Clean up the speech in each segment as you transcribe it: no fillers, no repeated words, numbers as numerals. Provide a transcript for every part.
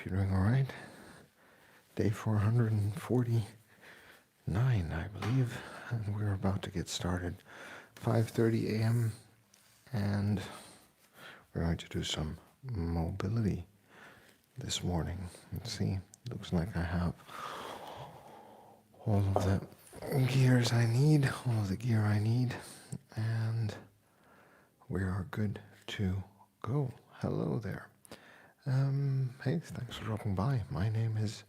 you're doing all right. Day 449, I believe, and we're about to get started. 5:30 a.m. and we're going to do some mobility this morning. Let's see. Looks like I have all of the gears I need, all of the gear I need, and we are good to go. Hello there. Hey, thanks for dropping by. My name is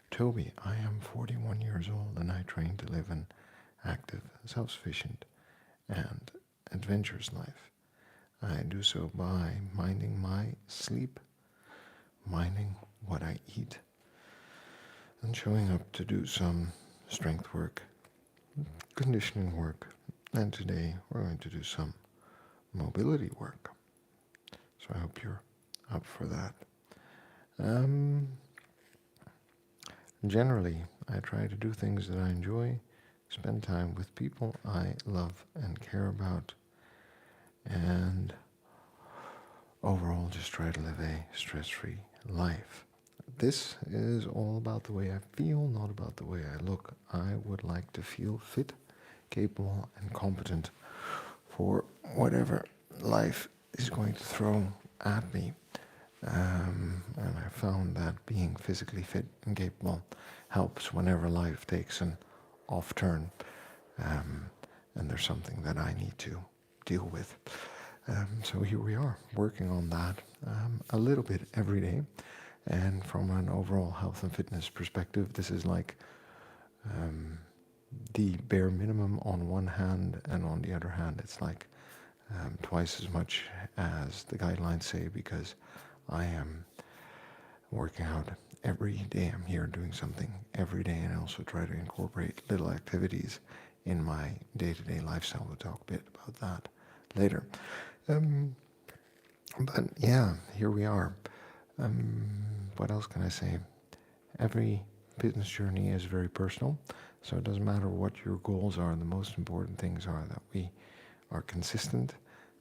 Toby. I am 41 years old and I train to live an active, self-sufficient, and adventurous life. I do so by minding my sleep, minding what I eat, and showing up to do some strength work, conditioning work, and today we're going to do some mobility work. So I hope you're up for that. Generally, I try to do things that I enjoy, spend time with people I love and care about, and overall just try to live a stress-free life. This is all about the way I feel, not about the way I look. I would like to feel fit, capable, and competent for whatever life is going to throw at me. And I found that being physically fit and capable helps whenever life takes an off turn, and there's something that I need to deal with. So here we are, working on that a little bit every day. And from an overall health and fitness perspective, this is like the bare minimum on one hand, and on the other hand, it's like twice as much as the guidelines say, because I am working out every day. I'm here doing something every day, and I also try to incorporate little activities in my day-to-day lifestyle. We'll talk a bit about that later. But yeah, here we are. What else can I say? Every business journey is very personal, so it doesn't matter what your goals are. The most important things are that we are consistent,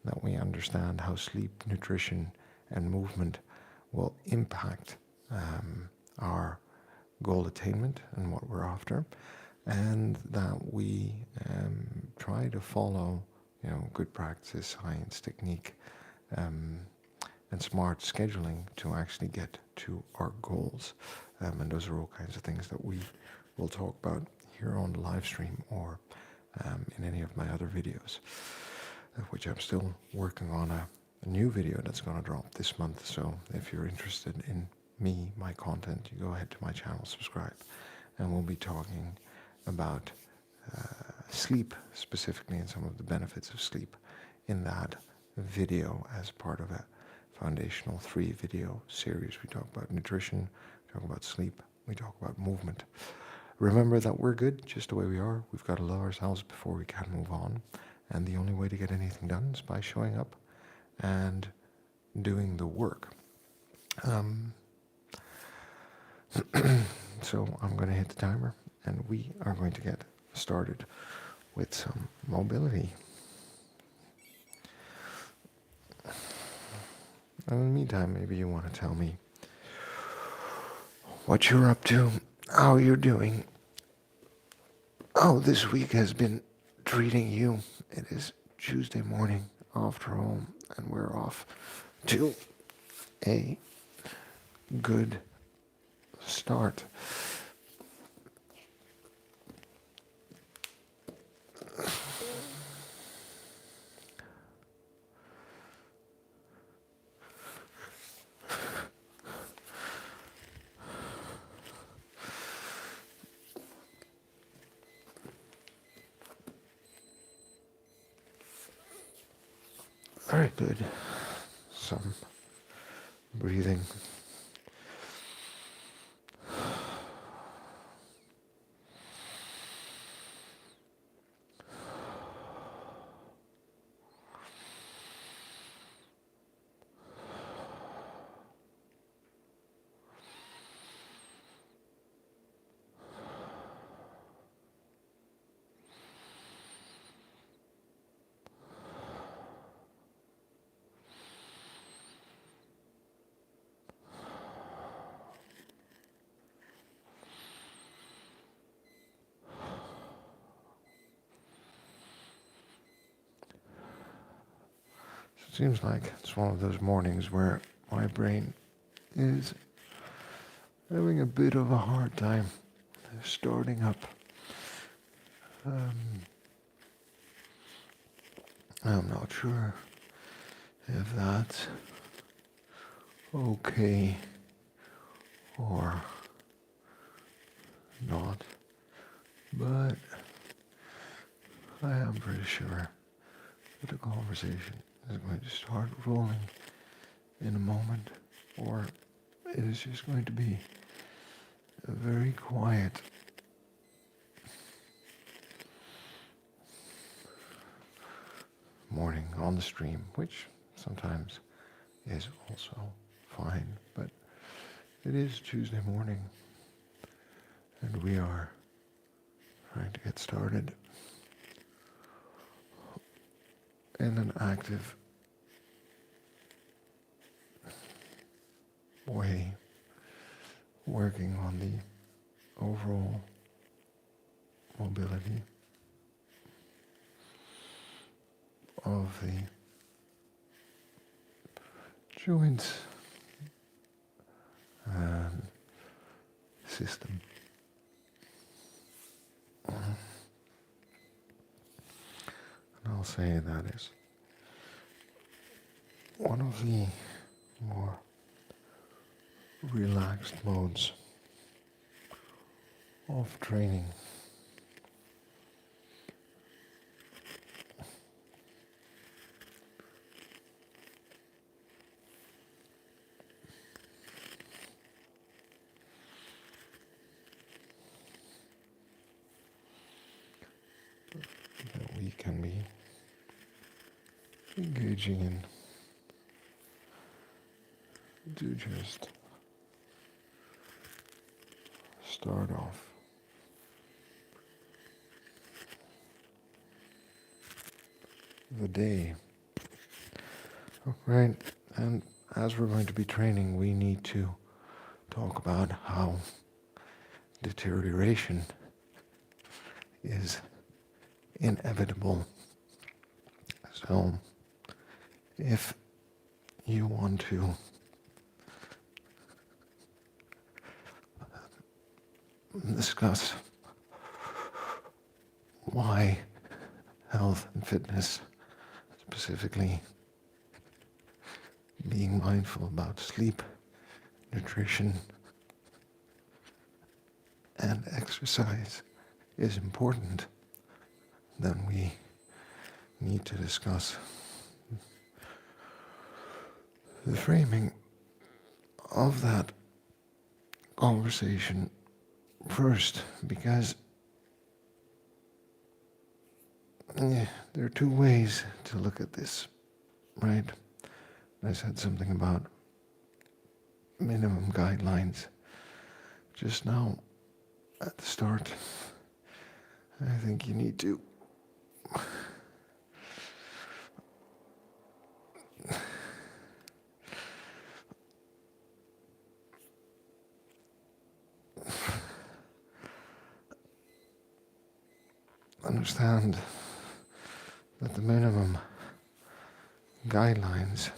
that we understand how sleep, nutrition, and movement will impact our goal attainment and what we're after, and that we try to follow, good practice, science, technique, and smart scheduling to actually get to our goals. And those are all kinds of things that we will talk about here on the live stream or in any of my other videos, which I'm still working on a new video that's going to drop this month. So if you're interested in me, my content, you go ahead to my channel, subscribe, and we'll be talking about sleep specifically and some of the benefits of sleep in that video as part of a foundational 3 video series. We talk about nutrition, we talk about sleep, we talk about movement. Remember that we're good just the way we are. We've got to love ourselves before we can move on. And the only way to get anything done is by showing up and doing the work. So I'm going to hit the timer and we are going to get started with some mobility. And in the meantime, maybe you want to tell me what you're up to, how you're doing, how this week has been treating you. It is Tuesday morning after all, and we're off to a good start. Very good. Some breathing. seems like it's one of those mornings where my brain is having a bit of a hard time starting up. I'm not sure if that's okay or not, but I am pretty sure that the conversation is going to start rolling in a moment, or it is just going to be a very quiet morning on the stream, which sometimes is also fine, but it is Tuesday morning and we are trying to get started in an active way, working on the overall mobility of the joints and system. And I'll say that is one of the more relaxed modes of training. That we can be engaging in to just start off the day. Right, and as we're going to be training, we need to talk about how deterioration is inevitable. So, if you want to discuss why health and fitness, specifically being mindful about sleep, nutrition, and exercise is important, then we need to discuss the framing of that conversation first, because there are two ways to look at this, right? I said something about minimum guidelines just now at the start. I think you need to understand that the minimum guidelines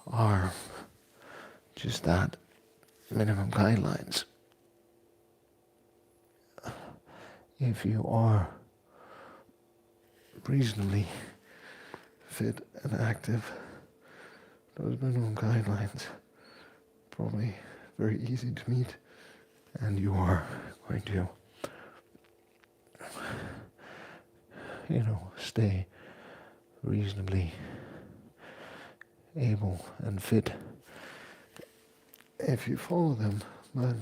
are just that, minimum guidelines. If you are reasonably fit and active, those minimum guidelines probably very easy to meet, and you are going to, stay reasonably able and fit if you follow them. But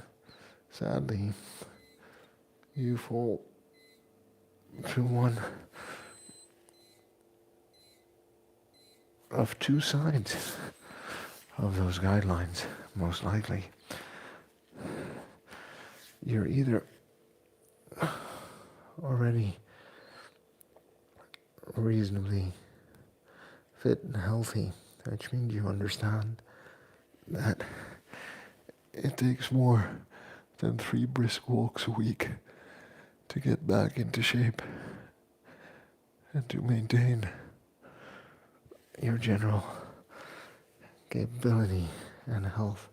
sadly, you fall to one of two sides of those guidelines, most likely. You're either already reasonably fit and healthy, which means you understand that it takes more than 3 brisk walks a week to get back into shape and to maintain your general capability and health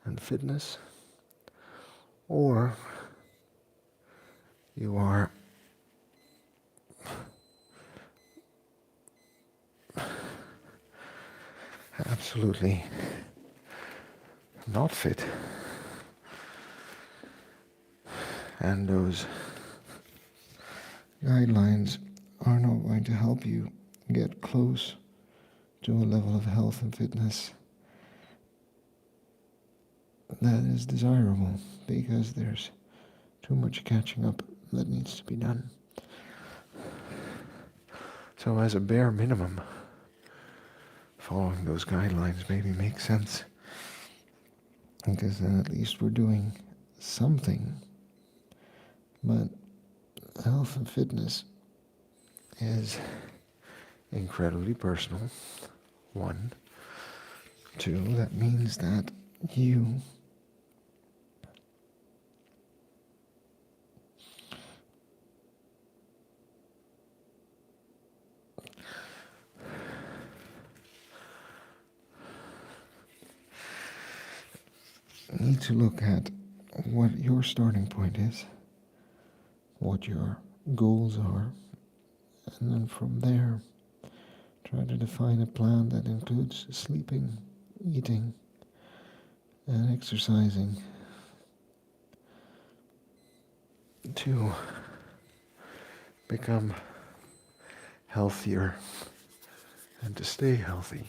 and fitness, or you are absolutely not fit, and those guidelines are not going to help you get close to a level of health and fitness that is desirable, because there's too much catching up that needs to be done. So as a bare minimum, following those guidelines maybe makes sense, because then at least we're doing something. But health and fitness is incredibly personal, one. Two, that means that you need to look at what your starting point is, what your goals are, and then from there try to define a plan that includes sleeping, eating, and exercising to become healthier and to stay healthy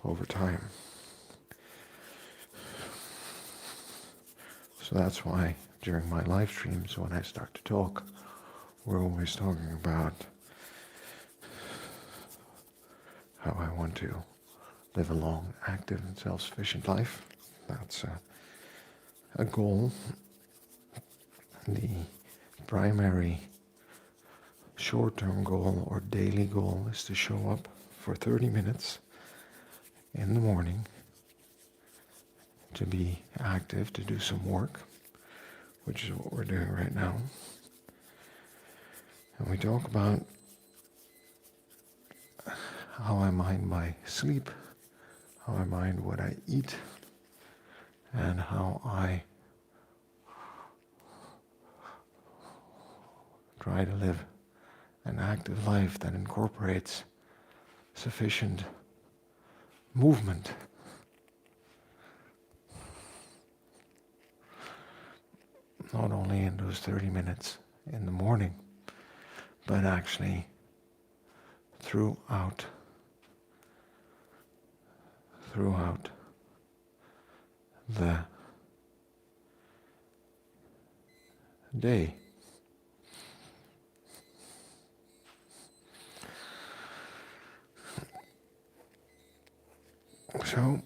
over time. So that's why during my live streams, when I start to talk, we're always talking about how I want to live a long, active, and self-sufficient life. That's a goal. The primary short-term goal or daily goal is to show up for 30 minutes in the morning, to be active, to do some work, which is what we're doing right now. And we talk about how I mind my sleep, how I mind what I eat, and how I try to live an active life that incorporates sufficient movement. Not only in those 30 minutes in the morning, but actually throughout the day. So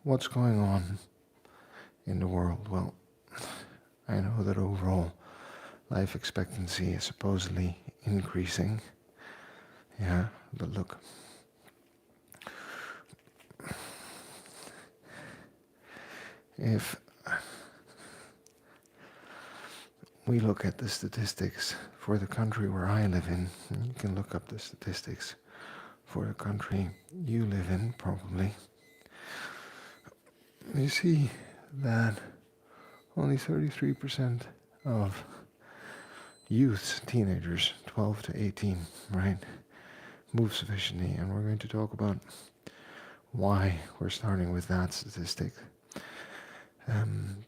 what's going on in the world? Well, I know that overall life expectancy is supposedly increasing. Yeah, but look, if we look at the statistics for the country where I live in, and you can look up the statistics for the country you live in, probably, you see that only 33% of youths, teenagers, 12 to 18, right, move sufficiently. And we're going to talk about why we're starting with that statistic.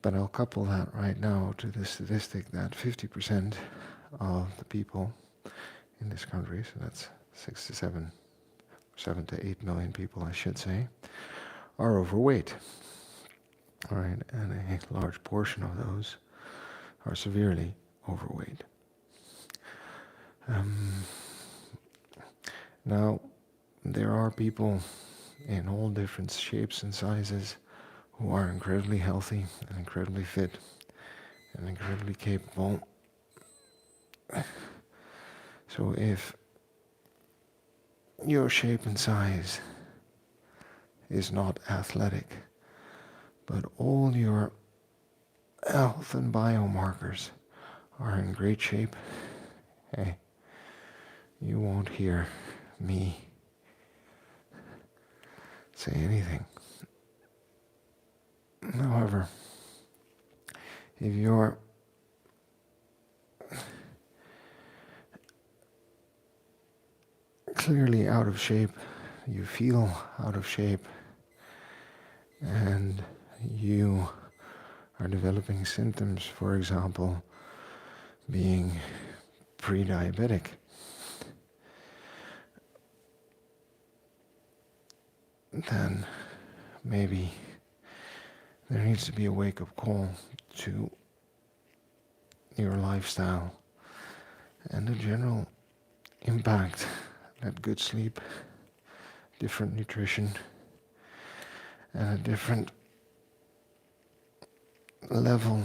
But I'll couple that right now to the statistic that 50% of the people in this country, so that's 7 to 8 million people, I should say, are overweight. All right, and a large portion of those are severely overweight. Now, there are people in all different shapes and sizes who are incredibly healthy and incredibly fit and incredibly capable. So if your shape and size is not athletic, but all your health and biomarkers are in great shape, hey, you won't hear me say anything. However, if you're clearly out of shape, you feel out of shape, and you are developing symptoms, for example, being pre-diabetic, then maybe there needs to be a wake-up call to your lifestyle and the general impact that good sleep, different nutrition, and a different level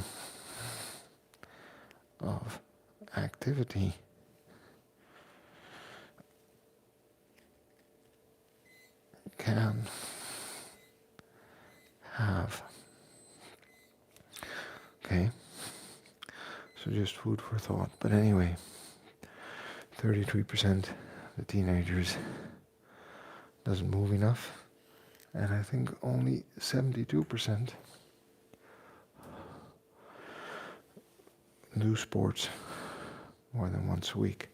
of activity can have. Okay, so just food for thought. But anyway, 33% of the teenagers doesn't move enough, and I think only 72% do sports more than once a week.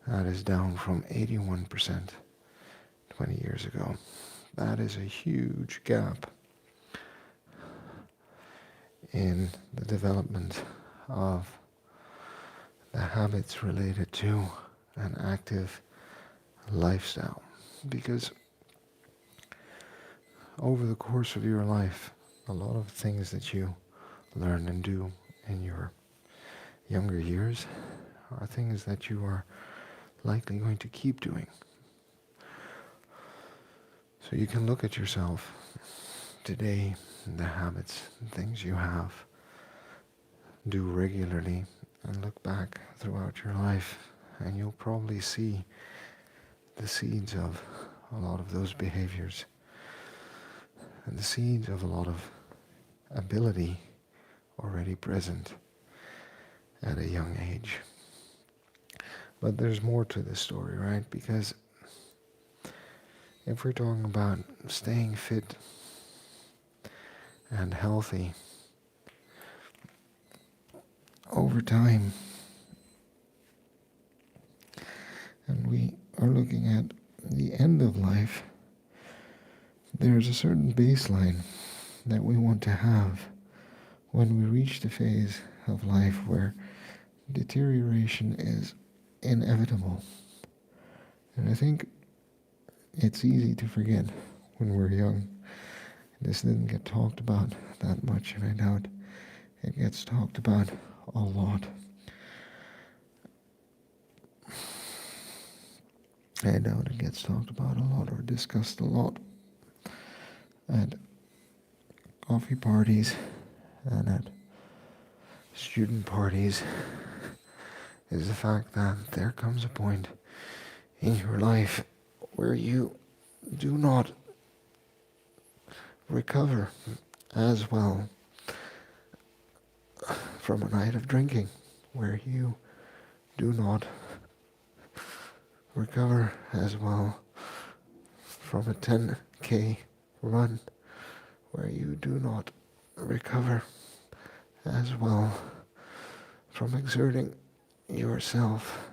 That is down from 81% 20 years ago. That is a huge gap in the development of the habits related to an active lifestyle. Because over the course of your life, a lot of things that you learn and do in your younger years are things that you are likely going to keep doing. So you can look at yourself today, the habits and things you have, do regularly, and look back throughout your life, and you'll probably see the seeds of a lot of those behaviors and the seeds of a lot of ability already present at a young age. But there's more to this story, right? Because if we're talking about staying fit and healthy over time, and we are looking at the end of life, there's a certain baseline that we want to have when we reach the phase of life where deterioration is inevitable. And I think it's easy to forget when we're young. This didn't get talked about that much, and I doubt it gets talked about a lot. I doubt it gets talked about a lot or discussed a lot at coffee parties and at student parties, is the fact that there comes a point in your life where you do not recover as well from a night of drinking, where you do not recover as well from a 10K run, where you do not recover as well from exerting yourself,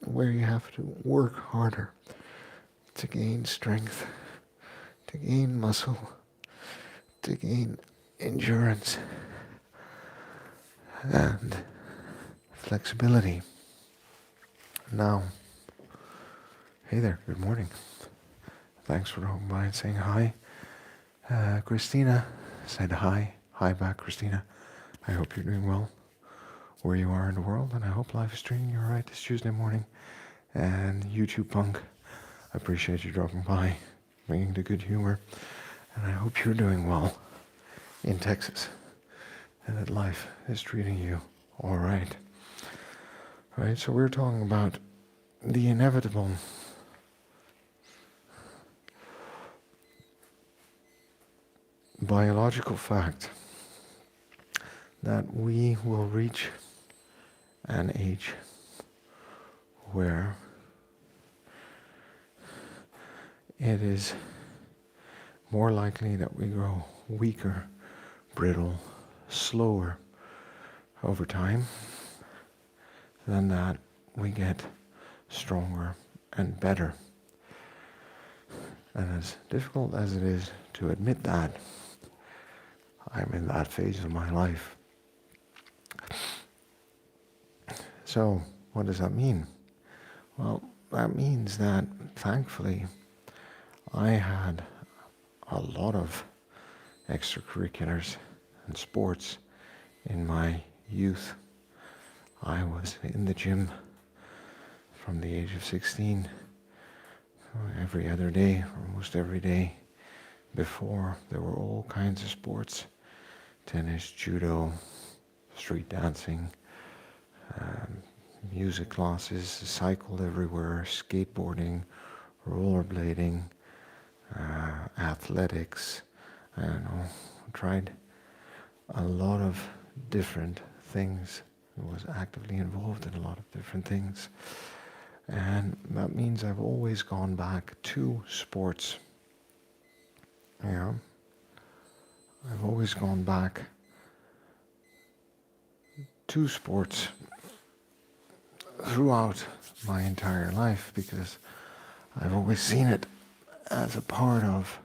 where you have to work harder to gain strength, to gain muscle, to gain endurance and flexibility. Now, hey there, good morning. Thanks for dropping by and saying hi. Christina said hi. Hi back, Christina. I hope you're doing well where you are in the world, and I hope life is treating you all right this Tuesday morning. And YouTube Punk, I appreciate you dropping by, bringing the good humor, and I hope you're doing well in Texas and that life is treating you all right. Right, so we're talking about the inevitable biological fact that we will reach an age where it is more likely that we grow weaker, brittle, slower over time than that we get stronger and better. And as difficult as it is to admit that, I'm in that phase of my life. So, what does that mean? Well, that means that, thankfully, I had a lot of extracurriculars and sports in my youth. I was in the gym from the age of 16 every other day, almost every day. Before, there were all kinds of sports: tennis, judo, street dancing, music classes, cycled everywhere, skateboarding, rollerblading, athletics. I don't know, tried a lot of different things. I was actively involved in a lot of different things. And that means I've always gone back to sports. Yeah. I've always gone back to sports throughout my entire life because I've always seen it as a part of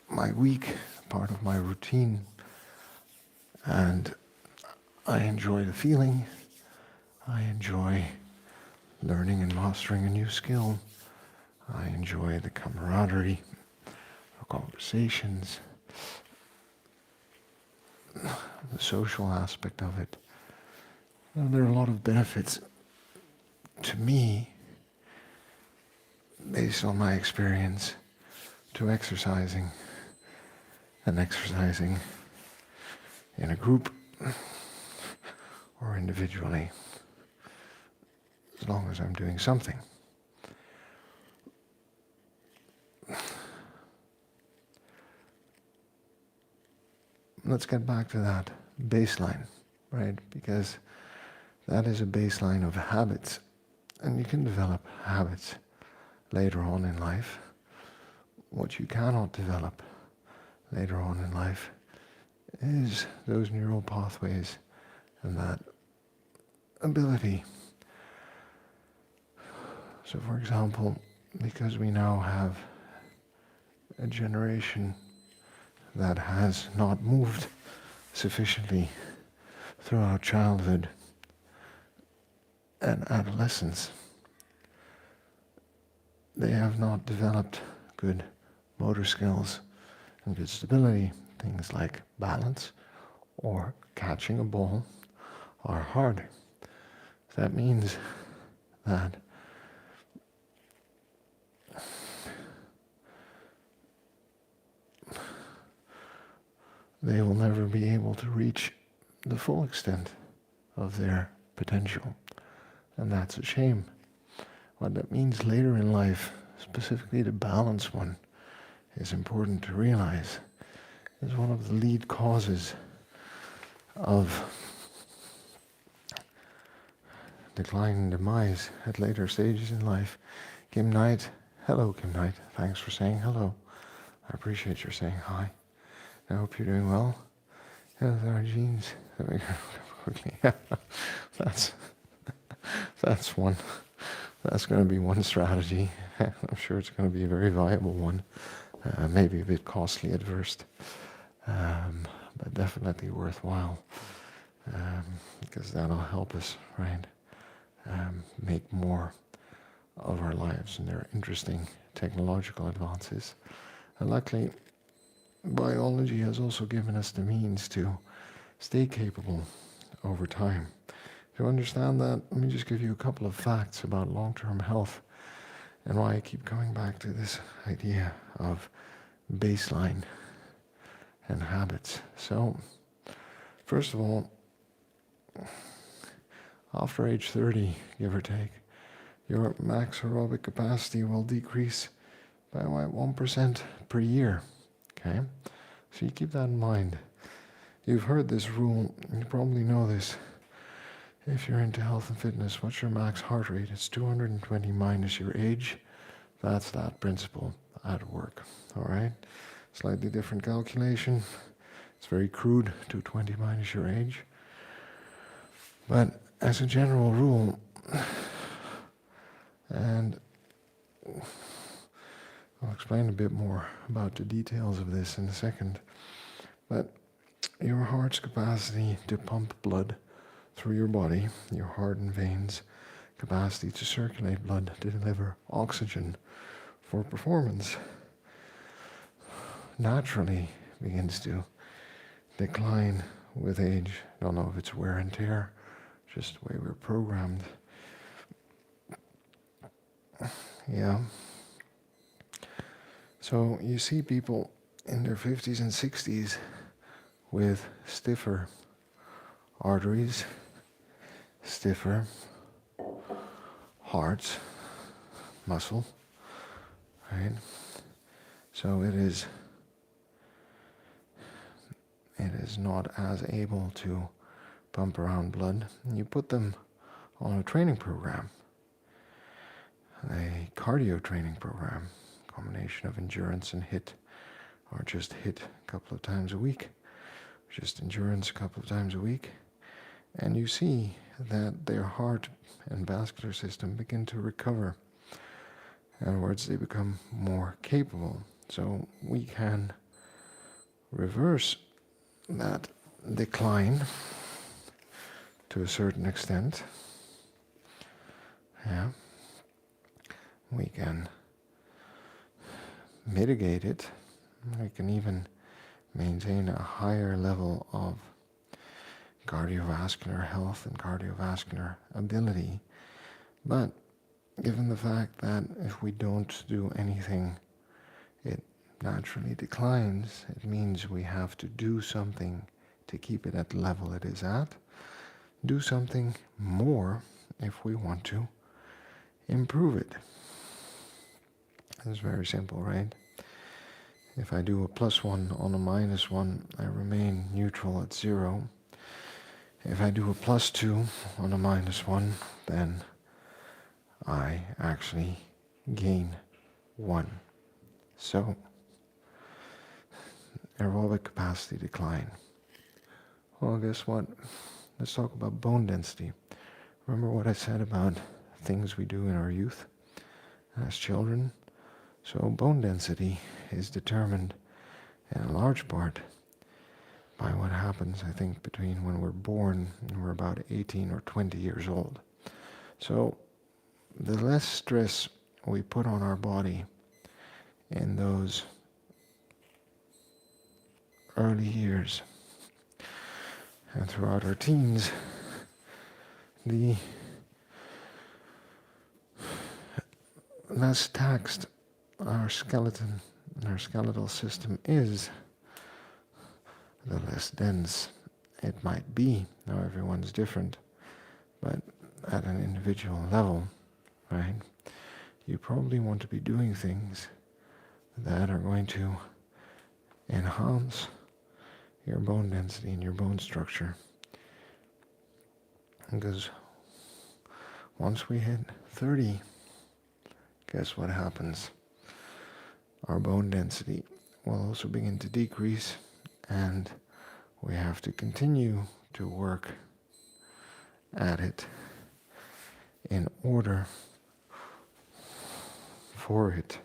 my week, part of my routine. And I enjoy the feeling. I enjoy learning and mastering a new skill. I enjoy the camaraderie, the conversations, the social aspect of it. And there are a lot of benefits to me, based on my experience, to exercising, and exercising in a group or individually, as long as I'm doing something. Let's get back to that baseline, right? Because that is a baseline of habits, and you can develop habits later on in life. What you cannot develop later on in life is those neural pathways and that ability. So, for example, because we now have a generation that has not moved sufficiently throughout childhood and adolescence, they have not developed good motor skills and good stability. Things like balance or catching a ball are hard. That means that they will never be able to reach the full extent of their potential. And that's a shame. What that means later in life, specifically to balance one, is important to realize is one of the lead causes of decline and demise at later stages in life. Kim Knight, hello Kim Knight, thanks for saying hello. I appreciate your saying hi. I hope you're doing well. Yeah, there are genes. Quickly. That's one. That's going to be one strategy. I'm sure it's going to be a very viable one. Maybe a bit costly at first, but definitely worthwhile, because that'll help us, right, make more of our lives. And there are interesting technological advances. And luckily, biology has also given us the means to stay capable over time. To understand that, let me just give you a couple of facts about long-term health and why I keep coming back to this idea of baseline and habits. So, first of all, after age 30, give or take, your max aerobic capacity will decrease by about 1% per year. Okay? So you keep that in mind. You've heard this rule, you probably know this. If you're into health and fitness, what's your max heart rate? It's 220 minus your age. That's that principle at work. All right? Slightly different calculation. It's very crude, 220 minus your age. But as a general rule, and I'll explain a bit more about the details of this in a second, but your heart's capacity to pump blood through your body, your heart and veins, capacity to circulate blood, to deliver oxygen for performance, naturally begins to decline with age. Don't know if it's wear and tear, just the way we're programmed. Yeah. So you see people in their 50s and 60s with stiffer arteries, stiffer hearts, muscle, right? So it is not as able to pump around blood. You put them on a training program, a cardio training program, combination of endurance and HIIT, or just HIIT a couple of times a week, just endurance a couple of times a week, and you see that their heart and vascular system begin to recover. In other words, they become more capable. So we can reverse that decline to a certain extent. Yeah. We can mitigate it. We can even maintain a higher level of cardiovascular health and cardiovascular ability. But given the fact that if we don't do anything, it naturally declines, it means we have to do something to keep it at the level it is at. Do something more if we want to improve it. It's very simple, right? If I do a +1 on a -1, I remain neutral at 0. If I do a +2 on a -1, then I actually gain 1. So, aerobic capacity decline. Well, guess what? Let's talk about bone density. Remember what I said about things we do in our youth as children? So bone density is determined in a large part by what happens, I think, between when we're born and we're about 18 or 20 years old. So the less stress we put on our body in those early years and throughout our teens, the less taxed our skeleton and our skeletal system is, the less dense it might be. Now everyone's different, but at an individual level, right, you probably want to be doing things that are going to enhance your bone density and your bone structure. Because once we hit 30, guess what happens? Our bone density will also begin to decrease, and we have to continue to work at it in order for it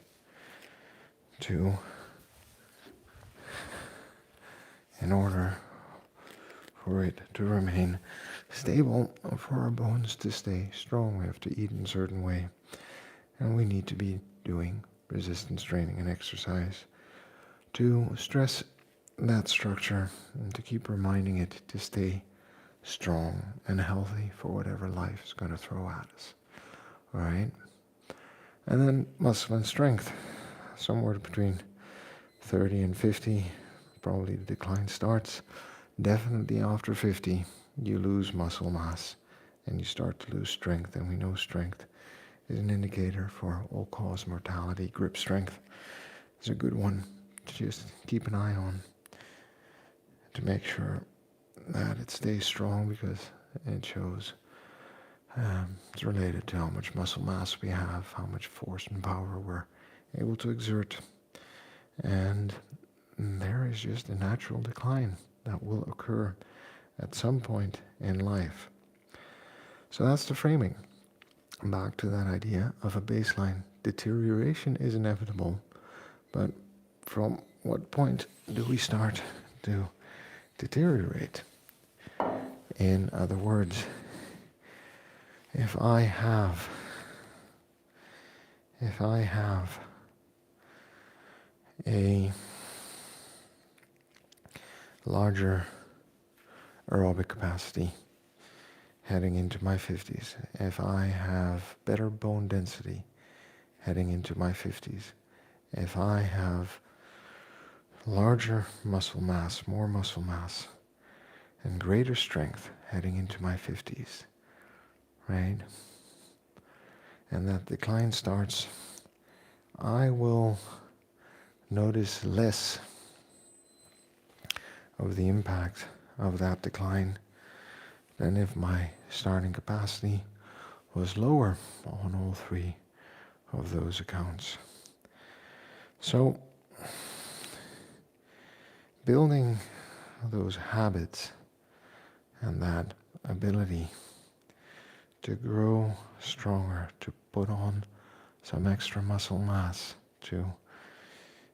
to remain stable, for our bones to stay strong. We have to eat in a certain way, and we need to be doing resistance training and exercise to stress that structure and to keep reminding it to stay strong and healthy for whatever life is going to throw at us. All right? And then muscle and strength, somewhere between 30 and 50, probably the decline starts. Definitely after 50, you lose muscle mass and you start to lose strength, and we know strength is an indicator for all-cause mortality. Grip strength is a good one to just keep an eye on. to make sure that it stays strong, because it shows it's related to how much muscle mass we have, how much force and power we're able to exert. And there is just a natural decline that will occur at some point in life. So that's the framing. Back to that idea of a baseline. Deterioration is inevitable, but from what point do we start to deteriorate? In other words, if I have a larger aerobic capacity heading into my 50s, if I have better bone density heading into my 50s, if I have larger muscle mass, more muscle mass, and greater strength heading into my 50s, right? And that decline starts, I will notice less of the impact of that decline than if my starting capacity was lower on all three of those accounts. So, building those habits and that ability to grow stronger, to put on some extra muscle mass, to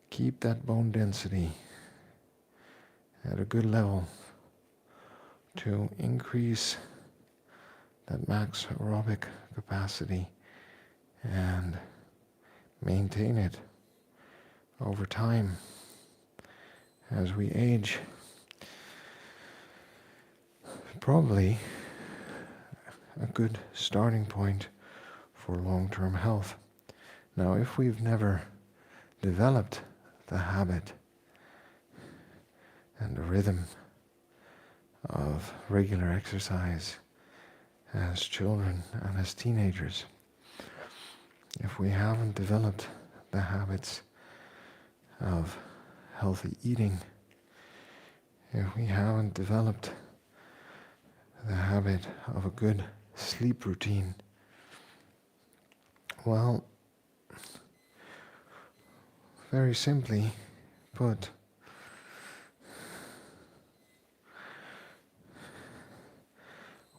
keep that bone density at a good level, to increase that max aerobic capacity and maintain it over time as we age. Probably a good starting point for long-term health. Now, if we've never developed the habit and the rhythm of regular exercise as children and as teenagers, if we haven't developed the habits of healthy eating, if we haven't developed the habit of a good sleep routine, well, very simply put,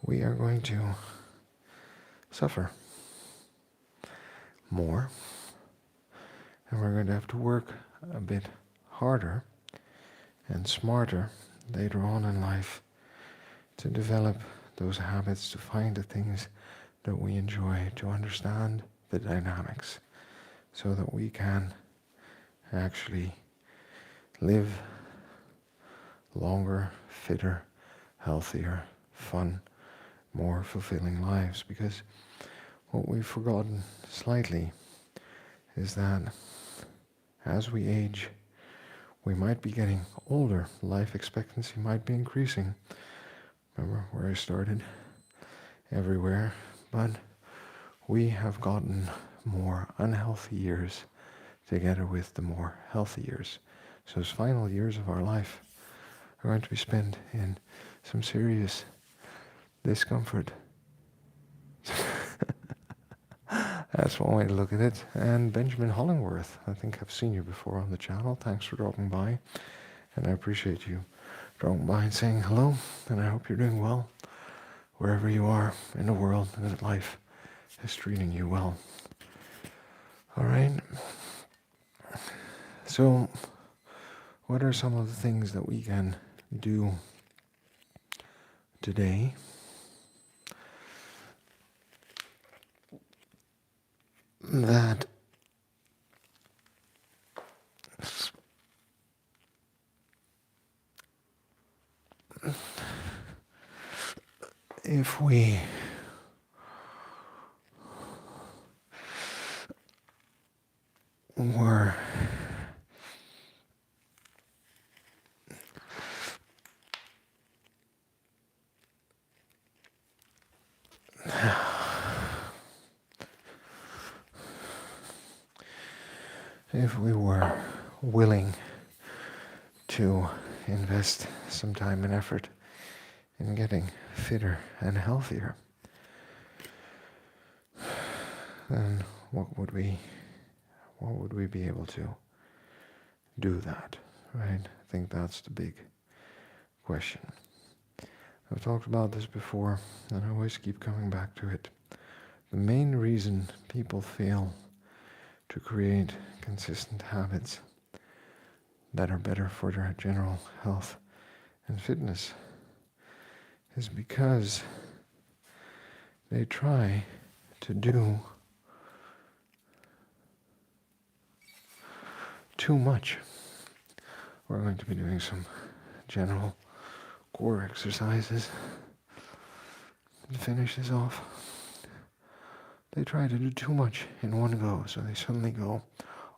we are going to suffer more, and we're going to have to work a bit harder and smarter later on in life to develop those habits, to find the things that we enjoy, to understand the dynamics, so that we can actually live longer, fitter, healthier, fun, more fulfilling lives. Because what we've forgotten slightly is that as we age, we might be getting older. Life expectancy might be increasing. Remember where I started? Everywhere. But we have gotten more unhealthy years together with the more healthy years. So those final years of our life are going to be spent in some serious discomfort. That's one way to look at it. And Benjamin Hollingworth, I think I've seen you before on the channel. Thanks for dropping by. And I appreciate you dropping by and saying hello. And I hope you're doing well wherever you are in the world and that life is treating you well. All right. So, what are some of the things that we can do today that if we were willing to invest some time and effort in getting fitter and healthier, then what would we be able to do that, right? I think that's the big question. I've talked about this before, and I always keep coming back to it. The main reason people fail to create consistent habits that are better for their general health and fitness is because they try to do too much. We're going to be doing some general core exercises to finish this off. They try to do too much in one go, so they suddenly go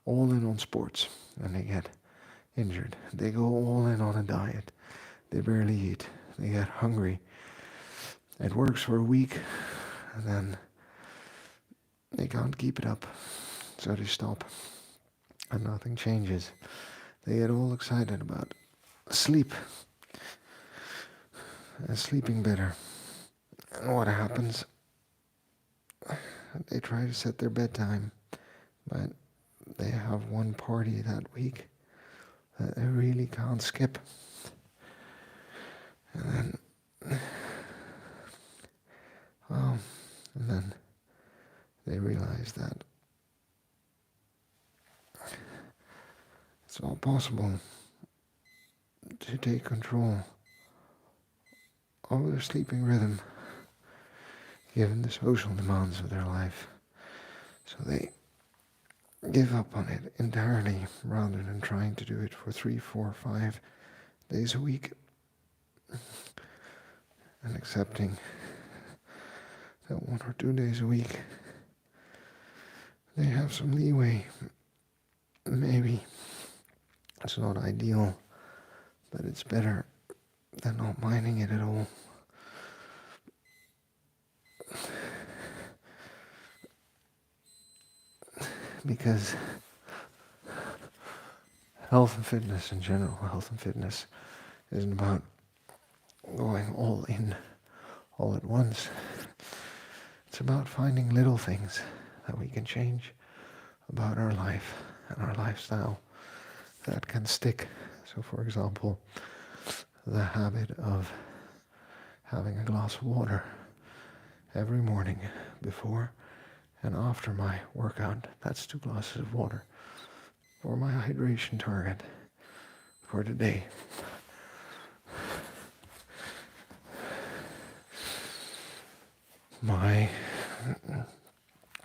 all in on sports and they get injured. They go all in on a diet. They barely eat. They get hungry. It works for a week and then they can't keep it up, so they stop and nothing changes. They get all excited about sleep and sleeping better. And what happens? They try to set their bedtime, but they have one party that week that they really can't skip. And then they realize that it's all possible to take control of their sleeping rhythm given the social demands of their life. So they give up on it entirely rather than trying to do it for 3, 4, 5 days a week and accepting that 1 or 2 days a week they have some leeway. Maybe it's not ideal, but it's better than not minding it at all. Because health and fitness in general, health and fitness isn't about going all in all at once. It's about finding little things that we can change about our life and our lifestyle that can stick. So for example, the habit of having a glass of water every morning before and after my workout. That's 2 glasses of water for my hydration target for the day. My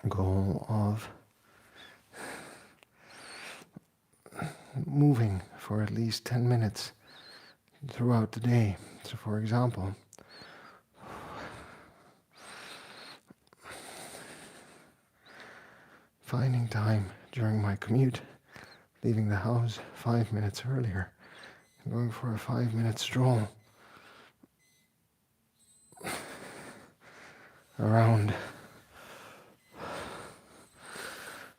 goal of moving for at least 10 minutes throughout the day. So for example, finding time during my commute, leaving the house 5 minutes earlier, and going for a 5-minute stroll around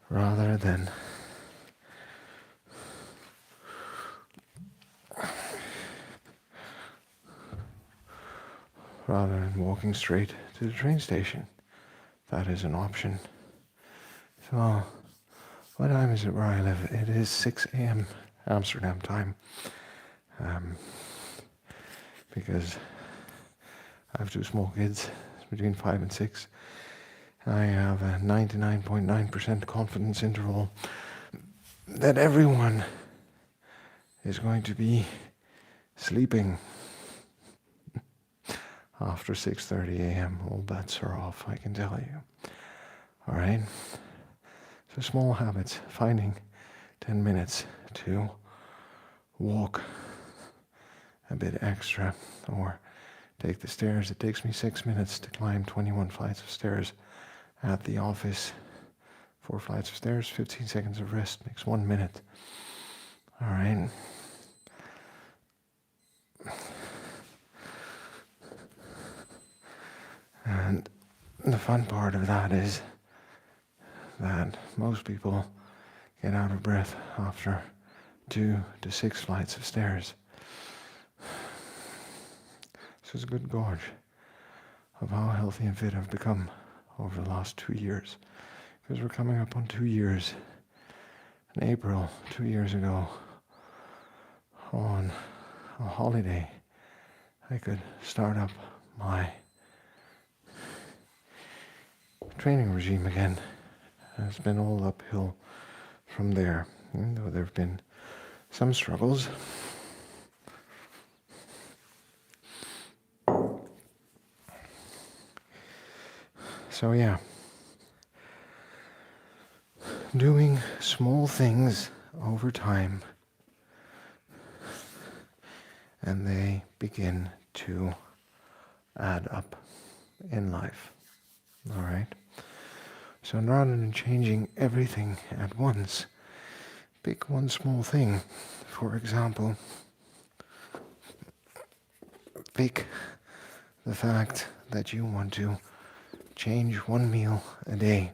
rather than walking straight to the train station. That is an option. So, what time is it where I live? It is 6 a.m. Amsterdam time. Because I have 2 small kids, between 5 and 6. I have a 99.9% confidence interval that everyone is going to be sleeping after 6:30 a.m. All bets are off, I can tell you. All right? So small habits, finding 10 minutes to walk a bit extra or take the stairs. It takes me 6 minutes to climb 21 flights of stairs at the office. 4 flights of stairs, 15 seconds of rest makes 1 minute. All right. And the fun part of that is that most people get out of breath after 2 to 6 flights of stairs. This is a good gauge of how healthy and fit I've become over the last 2 years. Because we're coming up on 2 years. In April, 2 years ago, on a holiday, I could start up my training regime again. And it's been all uphill from there, even though there have been some struggles. So yeah, doing small things over time, and they begin to add up in life. All right? So rather than changing everything at once, pick one small thing. For example, pick the fact that you want to change one meal a day.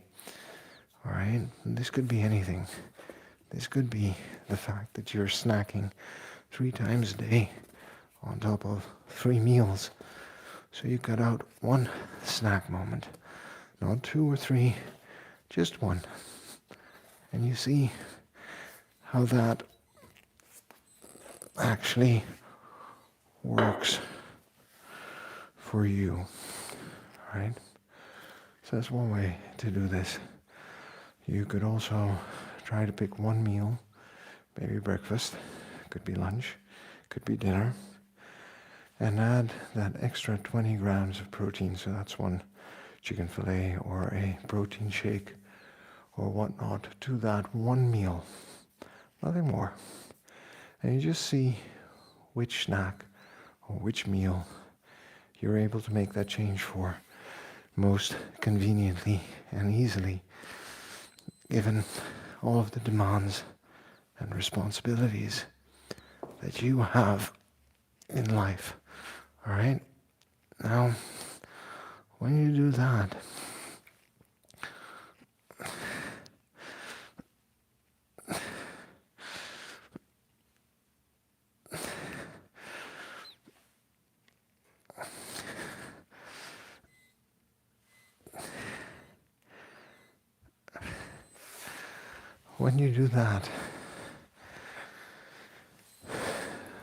All right? And this could be anything. This could be the fact that you're snacking 3 times a day on top of 3 meals. So you cut out one snack moment, not 2 or 3, just one. And you see how that actually works for you, right? So that's one way to do this. You could also try to pick one meal, maybe breakfast, could be lunch, could be dinner, and add that extra 20 grams of protein. So that's one chicken fillet or a protein shake or whatnot to that one meal, nothing more. And you just see which snack or which meal you're able to make that change for most conveniently and easily, given all of the demands and responsibilities that you have in life. All right? Now, when you do that,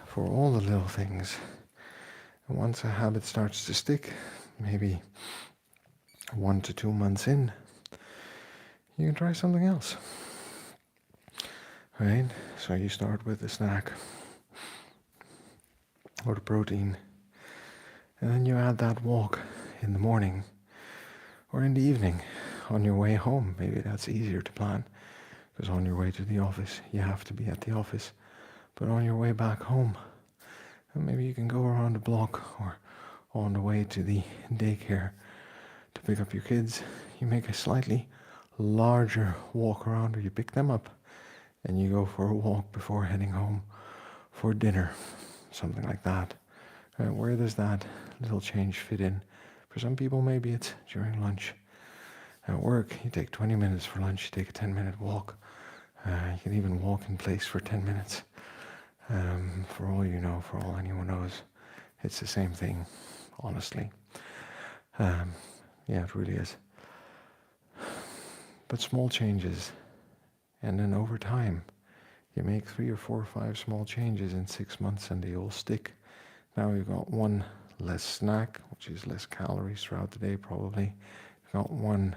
for all the little things, and once a habit starts to stick, maybe 1 to 2 months in, you can try something else. Right? So you start with the snack or the protein, and then you add that walk in the morning or in the evening on your way home. Maybe that's easier to plan, because on your way to the office, you have to be at the office. But on your way back home, maybe you can go around the block or on the way to the daycare to pick up your kids. You make a slightly larger walk around, or you pick them up and you go for a walk before heading home for dinner, something like that. Where does that little change fit in? For some people, maybe it's during lunch. At work, you take 20 minutes for lunch, you take a 10-minute walk. You can even walk in place for 10 minutes. For all you know, for all anyone knows, it's the same thing, honestly. Yeah, it really is. But small changes, and then over time, you make 3 or 4 or 5 small changes in 6 months and they all stick. Now you've got one less snack, which is less calories throughout the day probably. You've got one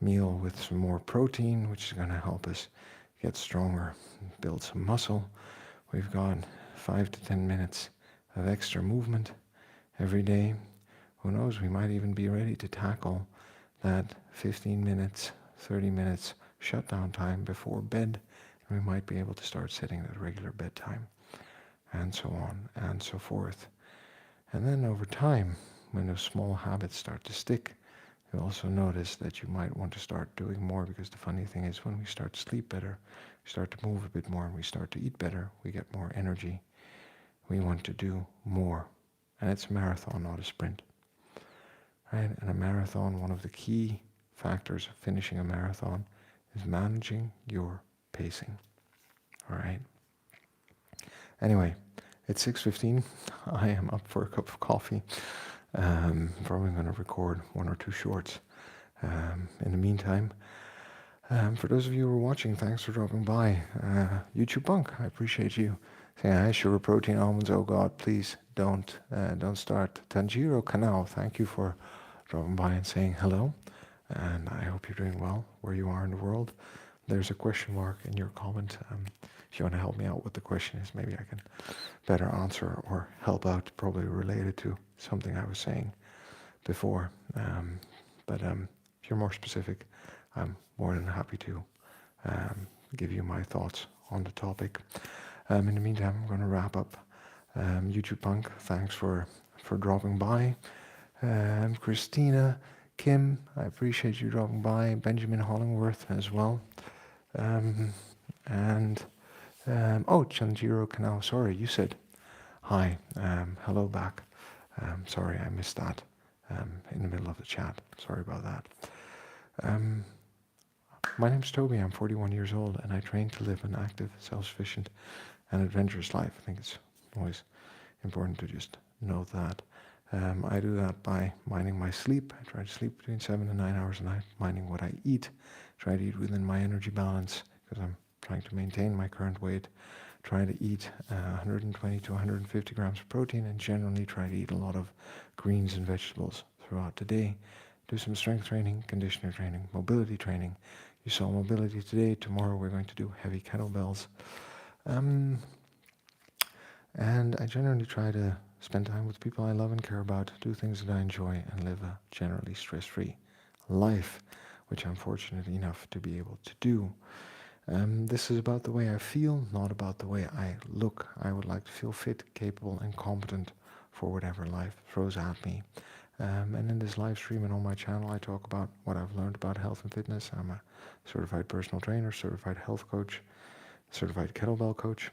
meal with some more protein, which is going to help us get stronger, build some muscle. We've got 5 to 10 minutes of extra movement every day. Who knows, we might even be ready to tackle that 15 minutes, 30 minutes shutdown time before bed. And we might be able to start setting that regular bedtime, and so on and so forth. And then over time, when those small habits start to stick, you also notice that you might want to start doing more, because the funny thing is, when we start to sleep better, we start to move a bit more, and we start to eat better, we get more energy. We want to do more. And it's a marathon, not a sprint. Right? And a marathon, one of the key factors of finishing a marathon is managing your pacing. All right? Anyway, It's 6:15. I am up for a cup of coffee. Probably going to record one or two shorts. In the meantime, for those of you who are watching, thanks for dropping by. YouTube Punk, I appreciate you. Saying hi, sugar protein almonds. Oh God, please don't start. Tanjiro Canal, thank you for dropping by and saying hello. And I hope you're doing well where you are in the world. There's a question mark in your comment. If you want to help me out what the question is, maybe I can better answer or help out, probably related to something I was saying before. But if you're more specific, I'm more than happy to give you my thoughts on the topic. In the meantime, I'm going to wrap up. YouTube Punk, thanks for dropping by. Christina, Kim, I appreciate you dropping by. Benjamin Hollingworth as well. Chanjiro Canal, sorry, you said hi. Hello back. Sorry, I missed that in the middle of the chat. Sorry about that. My name's Toby. I'm 41 years old, and I train to live an active, self-sufficient, and adventurous life. I think it's always important to just note that. I do that by minding my sleep. I try to sleep between 7 and 9 hours a night, minding what I eat. Try to eat within my energy balance because I'm trying to maintain my current weight. Try to eat 120 to 150 grams of protein, and generally try to eat a lot of greens and vegetables throughout the day. Do some strength training, conditioner training, mobility training. You saw mobility today. Tomorrow we're going to do heavy kettlebells. And I generally try to spend time with people I love and care about, do things that I enjoy, and live a generally stress-free life, which I'm fortunate enough to be able to do. This is about the way I feel, not about the way I look. I would like to feel fit, capable, and competent for whatever life throws at me. And in this live stream and on my channel, I talk about what I've learned about health and fitness. I'm a certified personal trainer, certified health coach, certified kettlebell coach,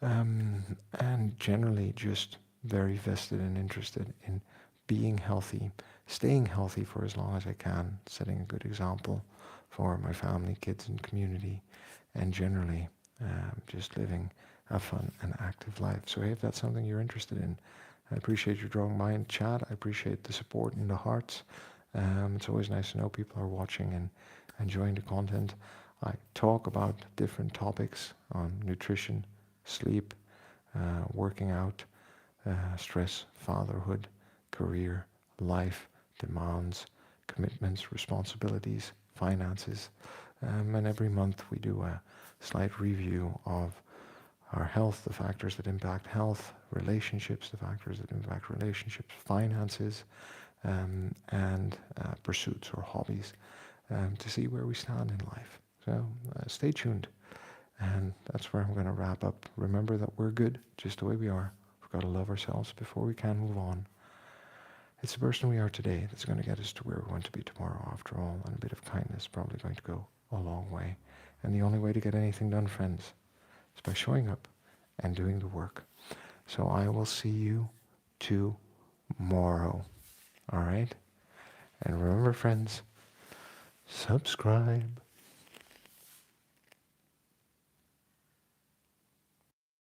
and generally just very vested and interested in being healthy, staying healthy for as long as I can, setting a good example for my family, kids, and community, and generally just living a fun and active life. So if that's something you're interested in, I appreciate you drawing by in chat. I appreciate the support in the hearts. It's always nice to know people are watching and enjoying the content. I talk about different topics on nutrition, sleep, working out, stress, fatherhood, career, life, demands, commitments, responsibilities, finances. And every month we do a slight review of our health, the factors that impact health, relationships, the factors that impact relationships, finances, and pursuits or hobbies, to see where we stand in life. So stay tuned. And that's where I'm going to wrap up. Remember that we're good just the way we are. We've got to love ourselves before we can move on. It's the person we are today that's going to get us to where we want to be tomorrow, after all, and a bit of kindness is probably going to go a long way. And the only way to get anything done, friends, is by showing up and doing the work. So I will see you tomorrow. All right? And remember, friends, subscribe.